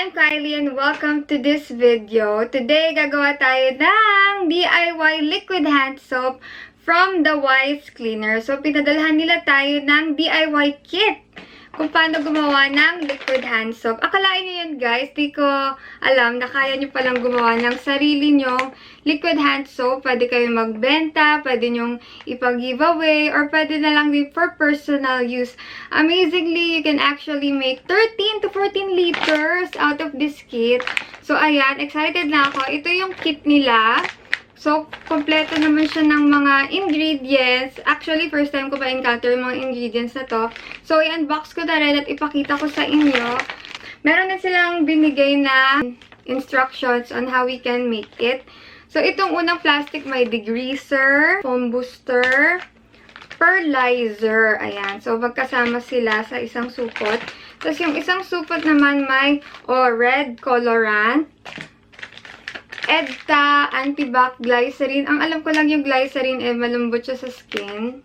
I'm Kylie and welcome to this video. Today, gagawa tayo ng DIY liquid hand soap from the Wise Cleaner. So, pinadalhan nila tayo ng DIY kit kung paano gumawa ng liquid hand soap. Akalain nyo yun guys, di ko alam na kaya nyo palang gumawa ng sarili nyo liquid hand soap. Pwede kayo magbenta, pwede nyong ipag-giveaway, or pwede na lang din for personal use. Amazingly, you can actually make 13 to 14 liters out of this kit. So, ayan, excited na ako. Ito yung kit nila. So, kompleto naman siya ng mga ingredients. Actually, first time ko pa encounter yung mga ingredients na to. So, i-unbox ko na rin at ipakita ko sa inyo. Meron din silang binigay na instructions on how we can make it. So, itong unang plastic may degreaser, foam booster, pearlizer. Ayan. So, magkasama sila sa isang supot. Tapos, yung isang supot naman may red colorant, EDTA, anti-bac glycerin. Ang alam ko lang yung glycerin, malambot siya sa skin.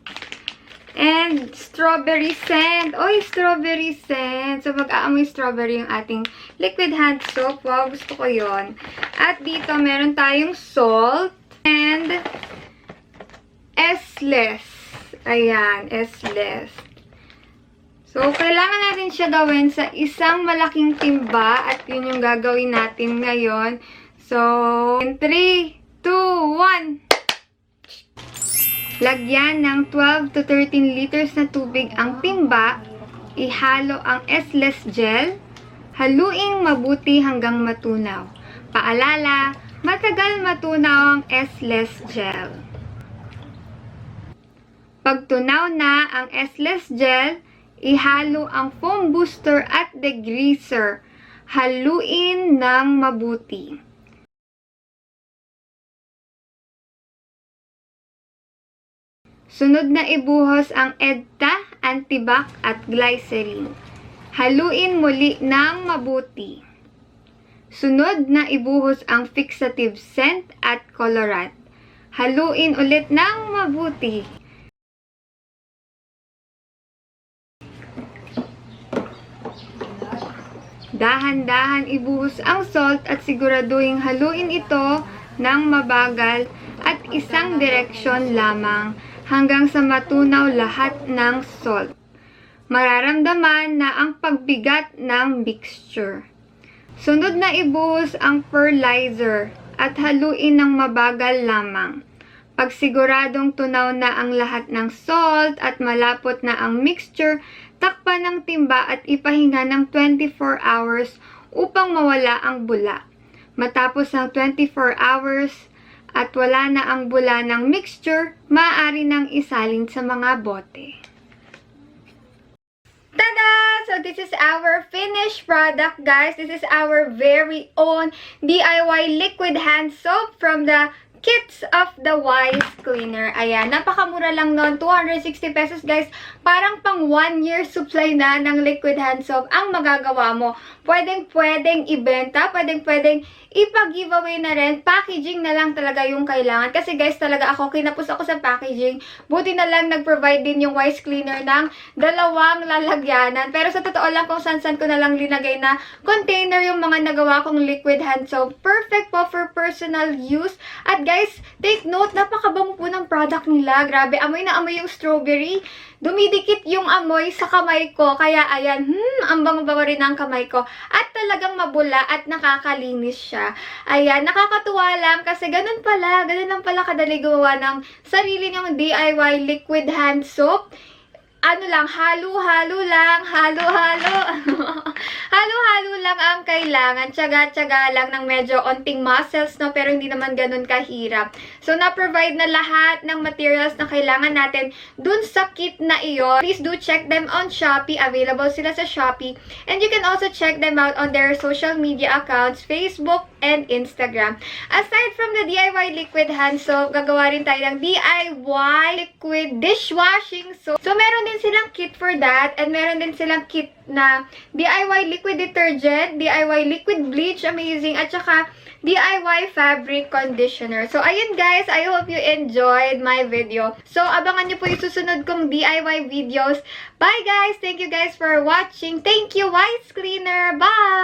And strawberry scent. Oy, strawberry scent. So, mag-aamoy strawberry yung ating liquid hand soap. Wow, gusto ko yon. At dito, meron tayong salt and S-less. Ayan, S-less. So, kailangan natin siya gawin sa isang malaking timba. At yun yung gagawin natin ngayon. So, in 3, 2, 1. Lagyan ng 12 to 13 liters na tubig ang timba. Ihalo ang S-less gel. Haluing mabuti hanggang matunaw. Paalala, matagal matunaw ang S-less gel. Pag tunaw na ang S-less gel, ihalo ang foam booster at degreaser. Haluin ng mabuti. Sunod na ibuhos ang EDTA, anti-bac at glycerin. Haluin muli ng mabuti. Sunod na ibuhos ang fixative scent at colorant. Haluin ulit ng mabuti. Dahan-dahan ibuhos ang salt at siguraduhin haluin ito ng mabagal at isang direksyon lamang hanggang sa matunaw lahat ng salt. Mararamdaman na ang pagbigat ng mixture. Sunod na ibuhos ang pearlizer at haluin ng mabagal lamang. Pag siguradong tunaw na ang lahat ng salt at malapot na ang mixture, takpan ng timba at ipahinga ng 24 hours upang mawala ang bula. Matapos ng 24 hours, at wala na ang bula ng mixture, maaari nang isalin sa mga bote. Tada! So, this is our finished product, guys. This is our very own DIY liquid hand soap from the Kits of the Wise Cleaner. Ayan, napakamura lang nun. 260 pesos, guys. Parang pang 1 year supply na ng liquid hand soap ang magagawa mo. Pwedeng ibenta, pwedeng ipag-giveaway na rin. Packaging na lang talaga yung kailangan. Kasi guys, talaga ako, kinapos ako sa packaging. Buti na lang nag-provide din yung Wise Cleaner ng 2 lalagyanan. Pero sa totoo lang, kung san-san ko na lang linagay na container yung mga nagawa kong liquid hand soap. Perfect po for personal use. At guys, take note, napakabango po ng product nila. Grabe, amoy na amoy yung strawberry. Dumidikit yung amoy sa kamay ko. Kaya ayan, ang bango-bango rin ang kamay ko. At talagang mabula at nakakalinis siya. Ayan, nakakatuwa lang kasi ganun lang pala kadali gumawa ng sarili niyong DIY liquid hand soap. Ano lang, halo-halo lang, halo-halo. Halo-halo lang ang kailangan. Tsaga-tsaga lang ng medyo onting muscles, no? Pero hindi naman ganun kahirap. So, na-provide na lahat ng materials na kailangan natin dun sa kit na iyon. Please do check them on Shopee. Available sila sa Shopee. And you can also check them out on their social media accounts, Facebook and Instagram. Aside from the DIY liquid hand soap, gagawa rin tayo ng DIY liquid dishwashing soap. So, meron din silang kit for that. And meron din silang kit na DIY liquid detergent, DIY liquid bleach, amazing, at saka DIY fabric conditioner. So, ayun guys, I hope you enjoyed my video. So, abangan nyo po yung susunod kong DIY videos. Bye guys! Thank you guys for watching. Thank you, Wise Cleaner! Bye!